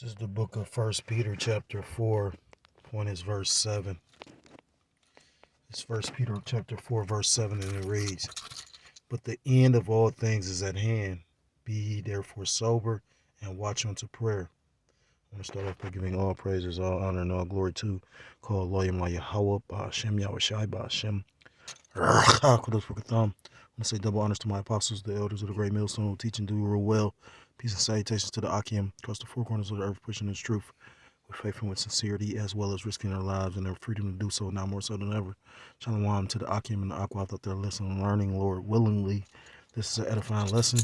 This is the book of First Peter chapter 4, point is verse 7. It's First Peter chapter 4, verse 7, and it reads, "But the end of all things is at hand. Be ye therefore sober, and watch unto prayer." I want to start off by giving all praises, all honor, and all glory to call Loyam La Yahweh, Ba'ashem, Yahushai, Ba'ashem, Kodesh B'Katham. I want to say double honors to my apostles, the elders of the great millstone who teach and do real well. Peace and salutations to the Akim across the four corners of the earth, pushing this truth with faith and with sincerity, as well as risking their lives and their freedom to do so now more so than ever. Shalom to the Akim and the Aqua out there listening and learning, Lord, willingly. This is an edifying lesson.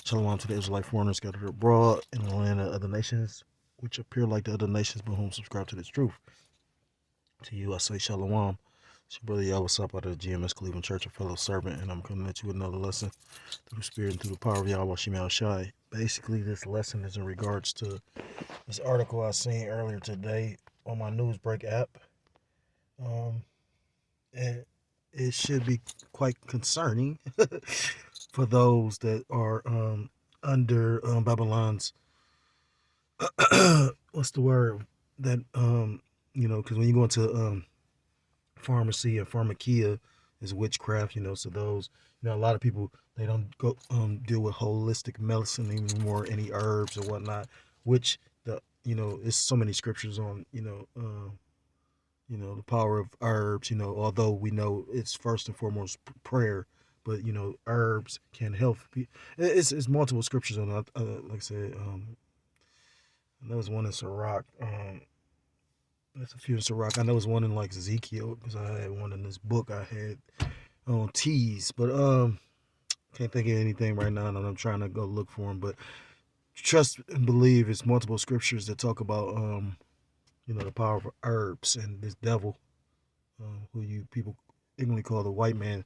Shalom to the Israelite foreigners scattered abroad in the land of other nations, which appear like the other nations, but whom subscribe to this truth. To you I say shalom. It's your brother Yahweh out of the GMS Cleveland Church, a fellow servant, and I'm coming at you with another lesson through the Spirit and through the power of Yahweh Shemel Shai. Basically, this lesson is in regards to this article I seen earlier today on my Newsbreak app. And it should be quite concerning for those that are under Babylon's, what's the word? That, because when you go into pharmacy and pharmakia is witchcraft, so those, a lot of people, they don't go deal with holistic medicine anymore, any herbs or whatnot, which it's so many scriptures on, the power of herbs, although we know it's first and foremost prayer, but, herbs can help. It's multiple scriptures on that. Like I said, there was one in Sirach. There's a few in Sirach. I know there's one in like Ezekiel, because I had one in this book I had on teas, but can't think of anything right now, and I'm trying to go look for them. But trust and believe, it's multiple scriptures that talk about the power of herbs and this devil, who you people ignorantly call the white man,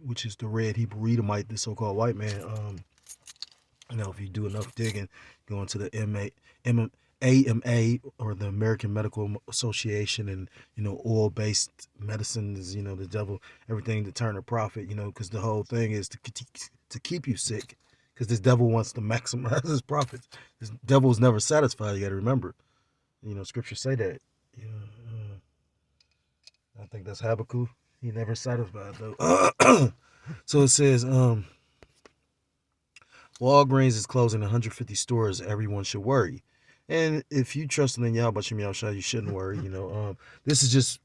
which is the red Hebrew Edomite, the so-called white man. If you do enough digging, go into the AMA, or the American Medical Association, and oil-based medicine is the devil, everything to turn a profit, because the whole thing is to keep you sick, because this devil wants to maximize his profits. This devil is never satisfied. You got to remember, scriptures say that. I think that's Habakkuk. He never satisfied though. So it says, Walgreens is closing 150 stores. Everyone should worry. And if you trust in Yahweh Shem Yahushua, you shouldn't worry. This is just,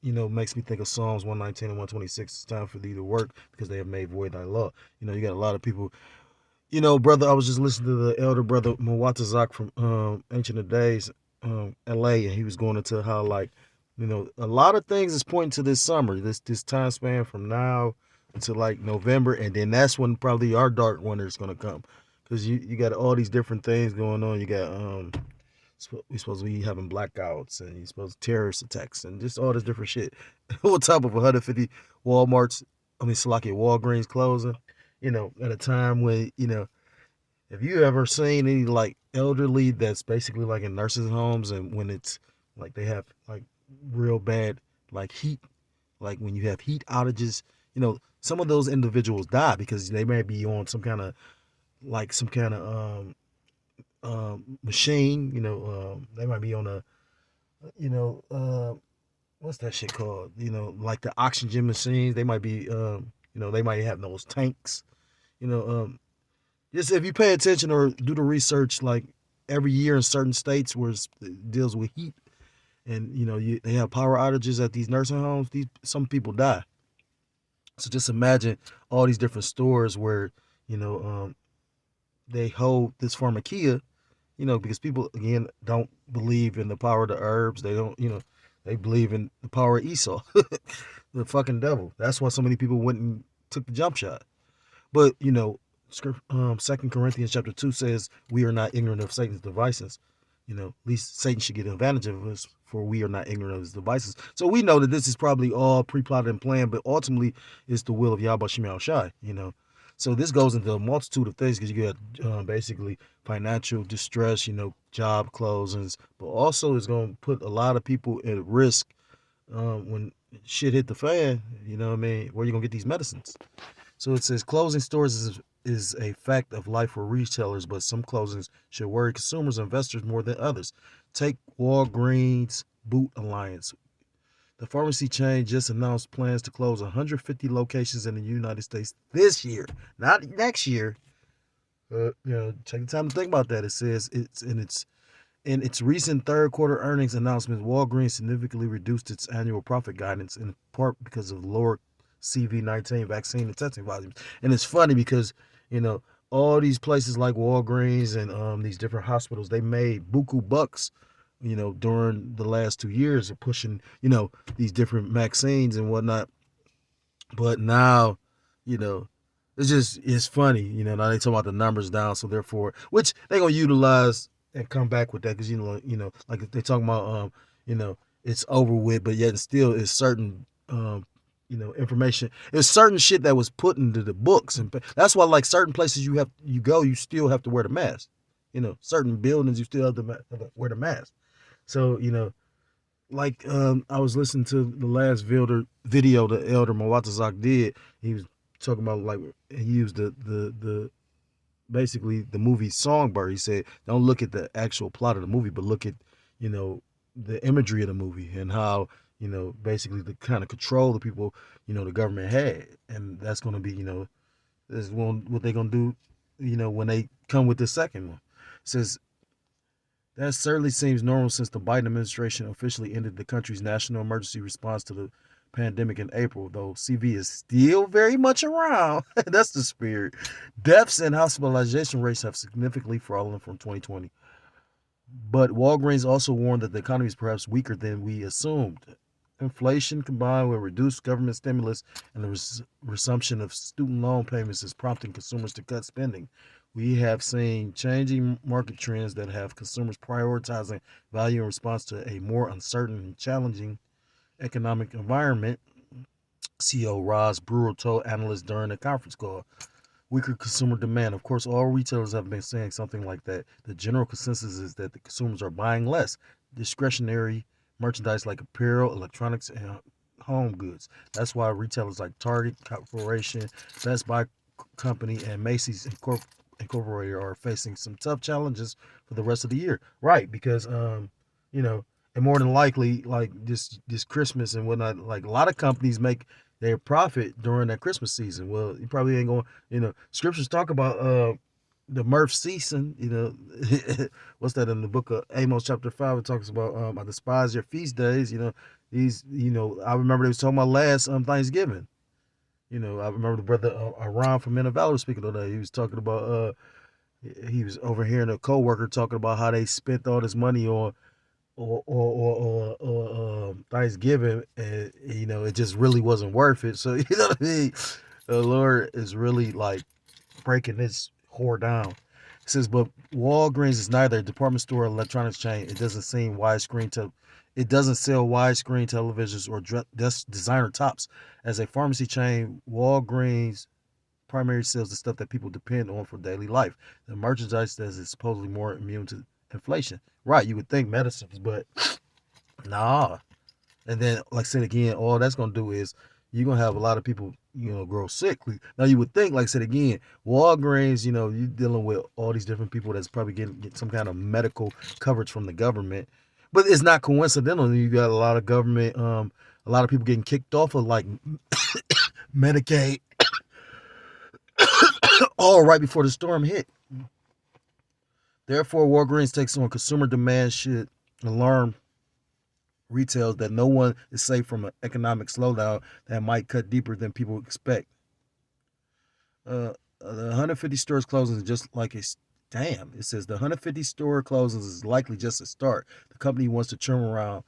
makes me think of Psalms 119 and 126. It's time for thee to work, because they have made void thy law. You got a lot of people. Brother, I was just listening to the elder brother Mwatazak from Ancient of Days, LA, and he was going into how, like, a lot of things is pointing to this summer, this time span from now until like November, and then that's when probably our dark winter is gonna come, because you got all these different things going on. You got we supposed to be having blackouts, and you supposed to terrorist attacks, and just all this different shit. On top of 150 Walgreens closing, at a time when have you ever seen any like elderly that's basically like in nursing homes, and when it's like they have like real bad like heat, like when you have heat outages, some of those individuals die because they may be on some kind of machine, they might be on a, what's that shit called? Like the oxygen machines. They might be, they might have those tanks, just if you pay attention or do the research, like every year in certain states where it deals with heat, and they have power outages at these nursing homes, some people die. So just imagine all these different stores where they hold this pharmakia, because people again don't believe in the power of the herbs. They don't, they believe in the power of Esau, the fucking devil. That's why so many people went and took the jump shot. But Second Corinthians chapter 2 says we are not ignorant of Satan's devices. At least Satan should get an advantage of us, for we are not ignorant of his devices. So we know that this is probably all pre-plotted and planned, but ultimately it's the will of Yahweh Shem Shai, So this goes into a multitude of things, because you got basically financial distress, job closings, but also it's going to put a lot of people at risk when shit hit the fan, Where you going to get these medicines? So it says closing stores is a fact of life for retailers, but some closings should worry consumers and investors more than others. Take Walgreens Boot Alliance. The pharmacy chain just announced plans to close 150 locations in the United States this year, not next year. Take the time to think about that. It says in its recent third quarter earnings announcement, Walgreens significantly reduced its annual profit guidance in part because of lower CV-19 vaccine and testing volumes. And it's funny because, you know, all these places like Walgreens and these different hospitals, they made buku bucks, during the last 2 years of pushing, these different vaccines and whatnot. But now, you know, it's funny, now they talk about the numbers down, so therefore, which they gonna utilize and come back with that because like they talking about you know, it's over with, but yet still is certain information. It's certain shit that was put into the books, and that's why like certain places you still have to wear the mask. Certain buildings you still have to wear the mask. So like I was listening to the last video the elder Mawatazak did. He was talking about like he used the basically the movie Songbird. He said don't look at the actual plot of the movie, but look at the imagery of the movie and how basically the kind of control the people the government had, and that's going to be is what they're going to do when they come with the second one. It says that certainly seems normal since the Biden administration officially ended the country's national emergency response to the pandemic in April, though CV is still very much around. That's the spirit. Deaths and hospitalization rates have significantly fallen from 2020. But Walgreens also warned that the economy is perhaps weaker than we assumed. Inflation combined with reduced government stimulus and the resumption of student loan payments is prompting consumers to cut spending. We have seen changing market trends that have consumers prioritizing value in response to a more uncertain and challenging economic environment, CEO Roz Brewer told analysts during a conference call. Weaker consumer demand. Of course, all retailers have been saying something like that. The general consensus is that the consumers are buying less discretionary merchandise like apparel, electronics, and home goods. That's why retailers like Target Corporation, Best Buy Company, and Macy's Incorporated are facing some tough challenges for the rest of the year. Right, because you know, and more than likely, like this Christmas and whatnot, like a lot of companies make their profit during that Christmas season. Well, you probably ain't going. Scriptures talk about the mirth season. What's that in the book of Amos chapter 5? It talks about I despise your feast days. These. I remember they was talking about last Thanksgiving. I remember the brother Aram from Men of Valor speaking on that. He was talking about he was overhearing a coworker talking about how they spent all this money on or Thanksgiving, and it just really wasn't worth it. So what I mean. The Lord is really like breaking this whore down. It says, but Walgreens is neither a department store or electronics chain. It doesn't it doesn't sell widescreen televisions or designer tops. As a pharmacy chain, Walgreens primarily sells the stuff that people depend on for daily life. The merchandise that is supposedly more immune to inflation. Right, you would think medicines, but nah. And then, like I said again, all that's gonna do is you're gonna have a lot of people, grow sick. Now you would think, like I said again, Walgreens, you're dealing with all these different people that's probably getting some kind of medical coverage from the government. But it's not coincidental. You got a lot of government, a lot of people getting kicked off of like Medicaid, all right before the storm hit. Therefore, Walgreens takes on consumer demand should alarm retails that no one is safe from an economic slowdown that might cut deeper than people expect. The 150 stores closings is just like a damn. It says the 150 store closings is likely just a start. The company wants to trim around.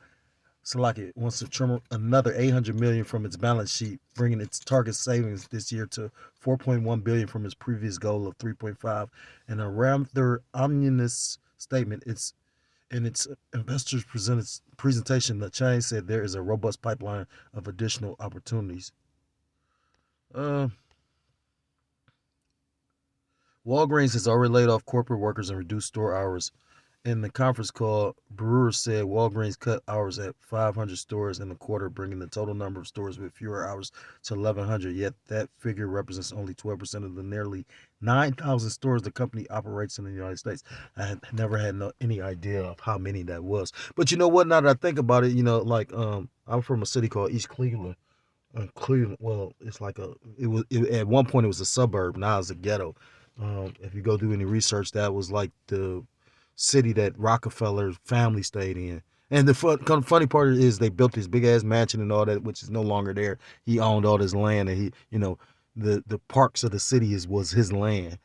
Salaki wants to trim another 800 million from its balance sheet, bringing its target savings this year to 4.1 billion from its previous goal of 3.5. In a rather ominous statement, in its investors presentation, the chain said there is a robust pipeline of additional opportunities. Walgreens has already laid off corporate workers and reduced store hours in the conference call, Brewer said Walgreens cut hours at 500 stores in a quarter, bringing the total number of stores with fewer hours to 1,100. Yet that figure represents only 12% of the nearly 9,000 stores the company operates in the United States. I had never had any idea of how many that was. But you know what? Now that I think about it, like I'm from a city called East Cleveland. Cleveland, well, it's like at one point it was a suburb. Now it's a ghetto. If you go do any research, that was like the city that Rockefeller's family stayed in. And the funny part is they built this big ass mansion and all that, which is no longer there. He owned all this land, and the parks of the city was his land.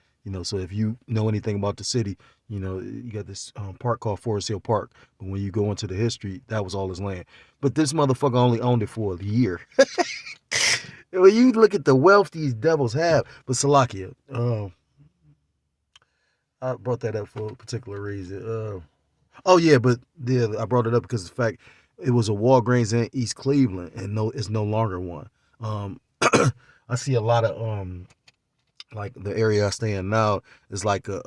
So if you know anything about the city, you got this park called Forest Hill Park. But when you go into the history, that was all his land. But this motherfucker only owned it for a year. When you look at the wealth these devils have, but Salakia, I brought that up for a particular reason. Oh yeah, but yeah, I brought it up because of the fact it was a Walgreens in East Cleveland, and it's no longer one. I see a lot of like the area I stay in now is like a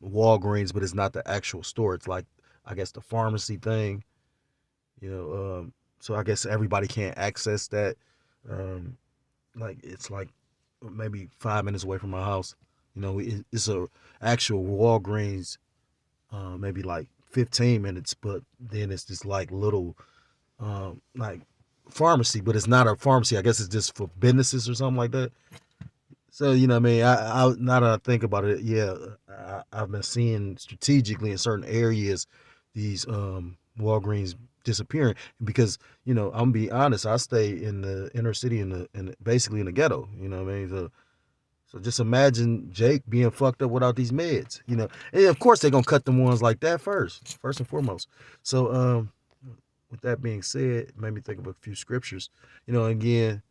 Walgreens, but it's not the actual store. It's like, I guess, the pharmacy thing. So I guess everybody can't access that. Um, like it's like maybe 5 minutes away from my house. It's a actual Walgreens, maybe like 15 minutes, but then it's just like little, like pharmacy, but it's not a pharmacy. I guess it's just for businesses or something like that. So what I mean, I now that I think about it, yeah, I've been seeing strategically in certain areas these Walgreens disappearing because I'm gonna be honest, I stay in the inner city in basically in the ghetto. You know what I mean? So just imagine Jake being fucked up without these meds. And of course they're gonna cut them ones like that first and foremost. So with that being said, it made me think of a few scriptures. Again,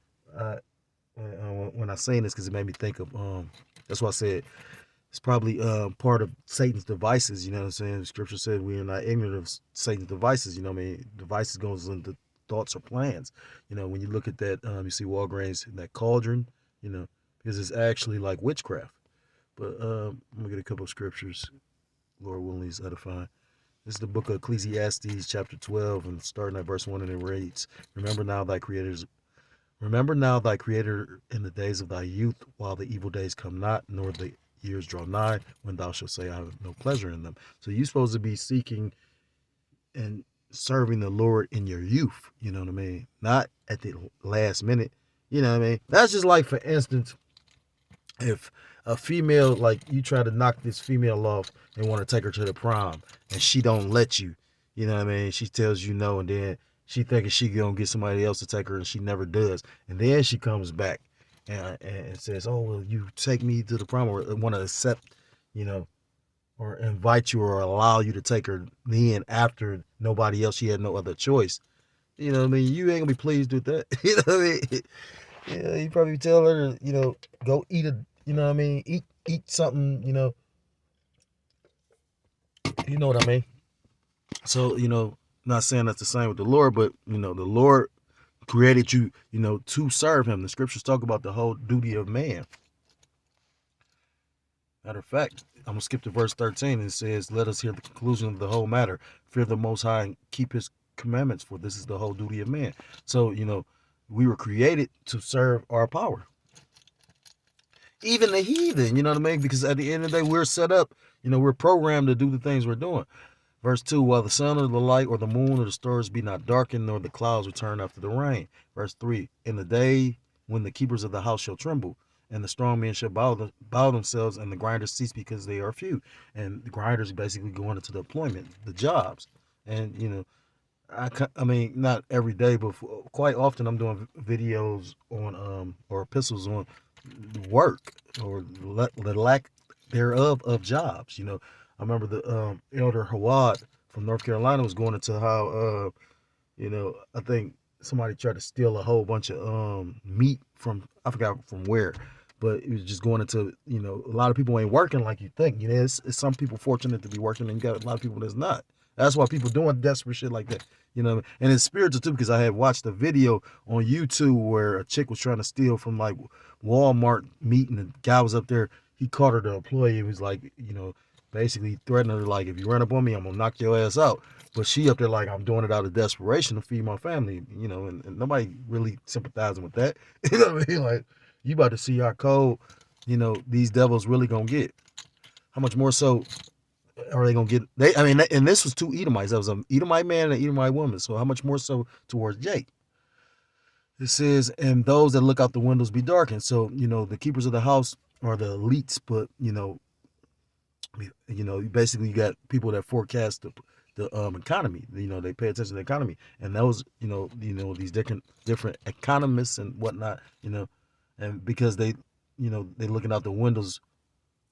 when I say this, because it made me think of that's why I said it's probably part of Satan's devices. You know what I'm saying? Scripture said we are not ignorant of Satan's devices. What I mean? Devices goes into thoughts or plans. When you look at that, you see Walgreens in that cauldron. Because it's actually like witchcraft. But I'm gonna get a couple of scriptures. Lord willing, is edifying. This is the book of Ecclesiastes, chapter 12, and starting at verse 1, and it reads, Remember now thy Creator in the days of thy youth, while the evil days come not, nor the years draw nigh, when thou shalt say, I have no pleasure in them. So you're supposed to be seeking and serving the Lord in your youth, you know what I mean? Not at the last minute, you know what I mean? That's just like, for instance, if a female, like you try to knock this female off and want to take her to the prom, and she don't let you, you know what I mean? She tells you no, and then she thinking she gonna get somebody else to take her, and she never does. And then she comes back and says, "Oh, well, you take me to the prom," or want to accept, or invite you or allow you to take her. Then after nobody else, she had no other choice. You know what I mean? You ain't gonna be pleased with that. You know what I mean? Yeah, you probably tell her, go eat you know what I mean? Eat something, you know what I mean? So, not saying that's the same with the Lord, but, the Lord created you, to serve him. The scriptures talk about the whole duty of man. Matter of fact, I'm going to skip to verse 13. And it says, let us hear the conclusion of the whole matter. Fear the Most High and keep his commandments, for this is the whole duty of man. So, we were created to serve our power. Even the heathen, you know what I mean? Because at the end of the day, we're set up, we're programmed to do the things we're doing. Verse 2, while the sun or the light or the moon or the stars be not darkened, nor the clouds return after the rain. Verse 3, in the day when the keepers of the house shall tremble, and the strong men shall bow themselves, and the grinders cease because they are few. And the grinders basically going into the employment, the jobs. And, I mean, not every day, but quite often I'm doing videos on, or epistles on work or the lack thereof of jobs. I remember the elder Hawad from North Carolina was going into how I think somebody tried to steal a whole bunch of meat from, I forgot from where, but it was just going into, a lot of people ain't working like you think. It's some people fortunate to be working, and you got a lot of people that's not. That's why people doing desperate shit like that. And it's spiritual too, because I had watched a video on YouTube where a chick was trying to steal from like Walmart meat, and the guy was up there. He caught her, the employee, and was like, basically threatening her like, if you run up on me, I'm gonna knock your ass out. But she up there like, I'm doing it out of desperation to feed my family, and nobody really sympathizing with that. You know what I mean? Like, you about to see how cold, these devils really gonna get. How much more so are they gonna get? And this was two Edomites. That was an Edomite man and an Edomite woman. So how much more so towards Jake? It says, and those that look out the windows be darkened. So, the keepers of the house are the elites, but basically you got people that forecast the economy. They pay attention to the economy, and those these different economists and whatnot. And because they looking out the windows,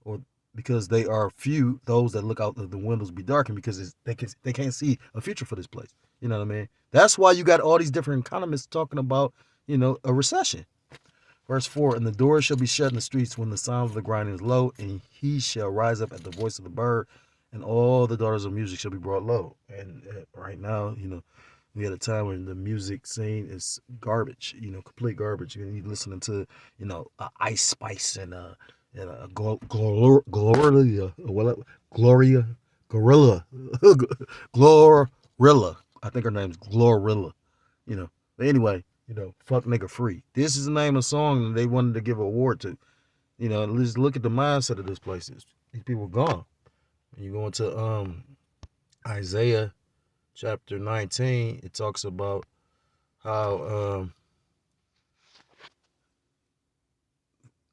or because they are few, those that look out the windows be darkened because they can't see a future for this place. You know what I mean? That's why you got all these different economists talking about a recession. Verse 4, and the doors shall be shut in the streets when the sound of the grinding is low, and he shall rise up at the voice of the bird, and all the daughters of music shall be brought low. And right now, we had a time when the music scene is garbage, complete garbage. You're listening to, Ice Spice and Gloria, Gorilla, Glorilla. I think her name's Glorilla. But anyway, fuck nigga free. This is the name of a song that they wanted to give an award to. Just look at the mindset of this place. These people gone. And you go into Isaiah chapter 19, it talks about how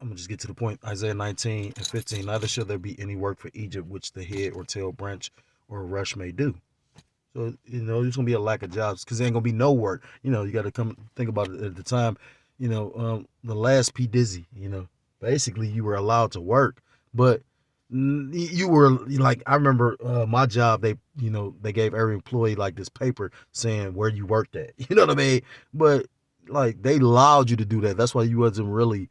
I'm gonna just get to the point. Isaiah 19 and 15. Neither shall there be any work for Egypt which the head or tail branch or rush may do. So, there's gonna be a lack of jobs because there ain't gonna be no work. You gotta come think about it at the time, the last P Dizzy, basically you were allowed to work, but you were like, I remember my job, they gave every employee like this paper saying where you worked at. You know what I mean? But like they allowed you to do that. That's why you wasn't really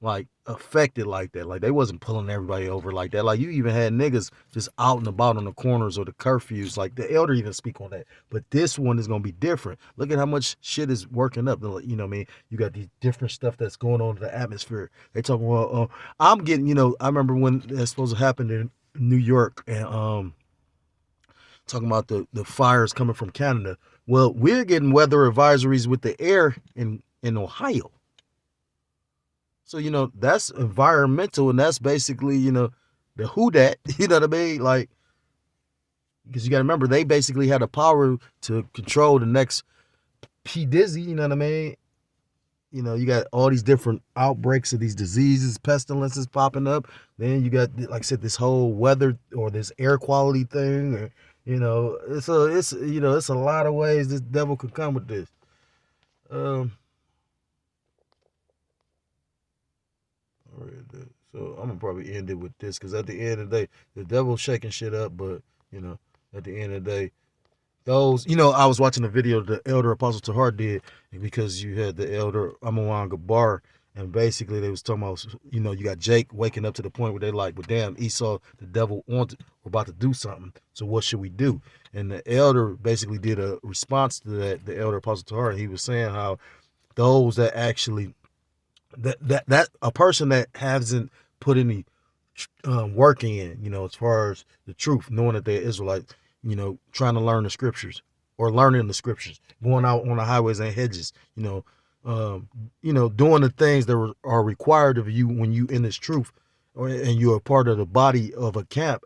like affected like that. Like they wasn't pulling everybody over like that. Like you even had niggas just out and about on the corners or the curfews. Like the elder even speak on that. But this one is gonna be different. Look at how much shit is working up. You know what I mean? You got these different stuff that's going on in the atmosphere. They talking about I'm getting, I remember when that's supposed to happen in New York and talking about the fires coming from Canada. Well, we're getting weather advisories with the air in Ohio. So, that's environmental, and that's basically, the who that, you know what I mean? Like, because you got to remember, they basically had the power to control the next P. Dizzy, you know what I mean? You got all these different outbreaks of these diseases, pestilences popping up. Then you got, like I said, this whole weather or this air quality thing. Or, it's a lot of ways this devil could come with this. So I'm gonna probably end it with this because at the end of the day, the devil's shaking shit up, but at the end of the day, those I was watching a video the elder Apostle Tahar did because you had the elder Amawan Gabar, and basically they was talking about you got Jake waking up to the point where they like, well damn, Esau, the devil wanted, we're about to do something, so what should we do? And the elder basically did a response to that. The elder Apostle Tahar, he was saying how those that actually that a person that hasn't put any work in, as far as the truth, knowing that they're Israelites, trying to learn the scriptures or learning the scriptures, going out on the highways and hedges, doing the things that are required of you when you in this truth, and you're a part of the body of a camp,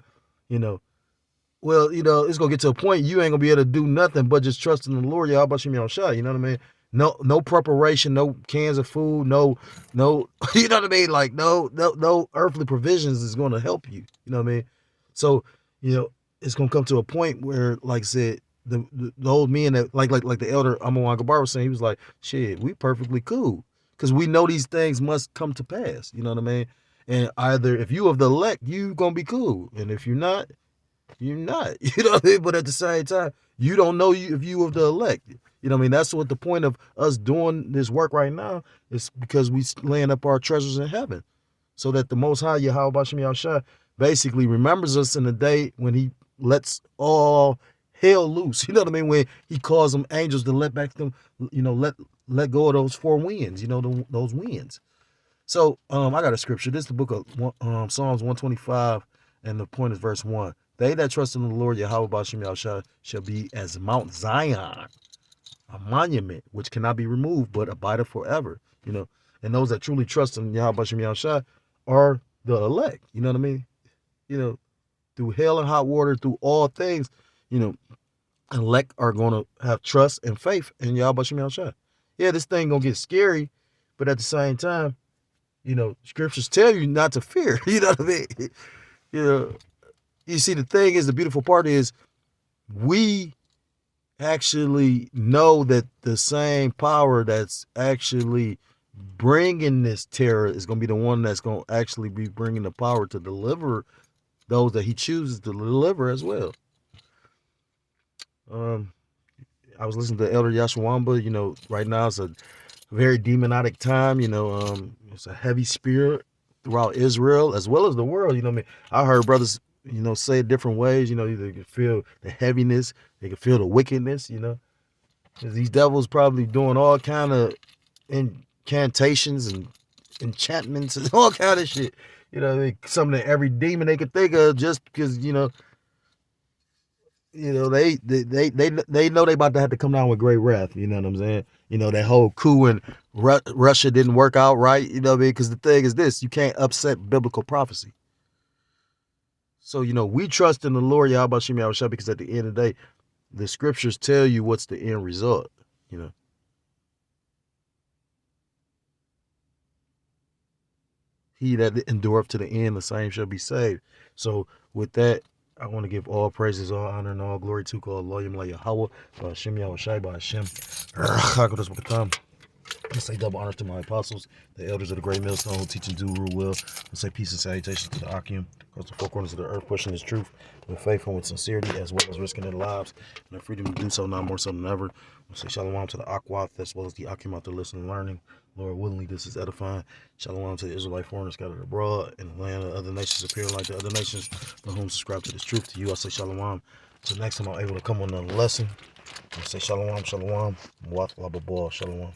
well, it's gonna get to a point you ain't gonna be able to do nothing but just trust in the Lord. Y'all about you shot, you know what I mean? No preparation, no cans of food, no, you know what I mean? Like no earthly provisions is gonna help you. You know what I mean? So, it's gonna come to a point where, like I said, the old men that like the elder Amawan Gabar was saying, he was like, shit, we perfectly cool. Because we know these things must come to pass. You know what I mean? And either if you of the elect, you gonna be cool. And if you're not, you're not. You know what I mean? But at the same time, you don't know if you of the elect. You know what I mean? That's what the point of us doing this work right now is, because we laying up our treasures in heaven, so that the Most High Yahweh Bashem Yahushua basically remembers us in the day when he lets all hell loose. You know what I mean? When he calls them angels to let back them, let go of those four winds. Those winds. So I got a scripture. This is the book of Psalms 125 And the point is verse 1. They that trust in the Lord Yahweh Ba'ashem Yahushua shall be as Mount Zion, a monument which cannot be removed, but abideth forever. And those that truly trust in Yahweh Ba'ashem Yahushua are the elect. You know what I mean? Through hell and hot water, through all things, elect are going to have trust and faith in Yahweh Ba'ashem Yahushua. Yeah, this thing going to get scary, but at the same time, scriptures tell you not to fear. You know what I mean? You see, the thing is, the beautiful part is we actually know that the same power that's actually bringing this terror is going to be the one that's going to actually be bringing the power to deliver those that he chooses to deliver as well. I was listening to Elder Yashawamba. Right now it's a very demonic time. It's a heavy spirit throughout Israel as well as the world. I heard brothers, say it different ways. They can feel the heaviness, they can feel the wickedness. These devils probably doing all kind of incantations and enchantments and all kind of shit. Something that every demon they could think of, just because they know they about to have to come down with great wrath. You know what I'm saying? That whole coup in Russia didn't work out right. Because the thing is this: you can't upset biblical prophecy. So we trust in the Lord Yahweh Shem Yahushua, because at the end of the day, the scriptures tell you what's the end result. He that endureth to the end, the same shall be saved. So with that, I want to give all praises, all honor, and all glory to God, Loyim La Yahweh, Ba'ashem Yahushai, Ba'ashem Chakodesh B'Katam. I say double honors to my apostles, the elders of the great millstone who teach and do rule well. I say peace and salutations to the Akim, across the four corners of the earth, pushing his truth with faith and with sincerity, as well as risking their lives and their freedom to do so now more so than ever. I say shalom to the Akwath, as well as the Akim out there listening and learning. Lord willingly, this is edifying. Shalom to the Israelite foreigners scattered abroad in the land of other nations, appearing like the other nations, but whom subscribe to this truth. To you, I say shalom. Until next time I'm able to come on another lesson, I say shalom, shalom, shalom.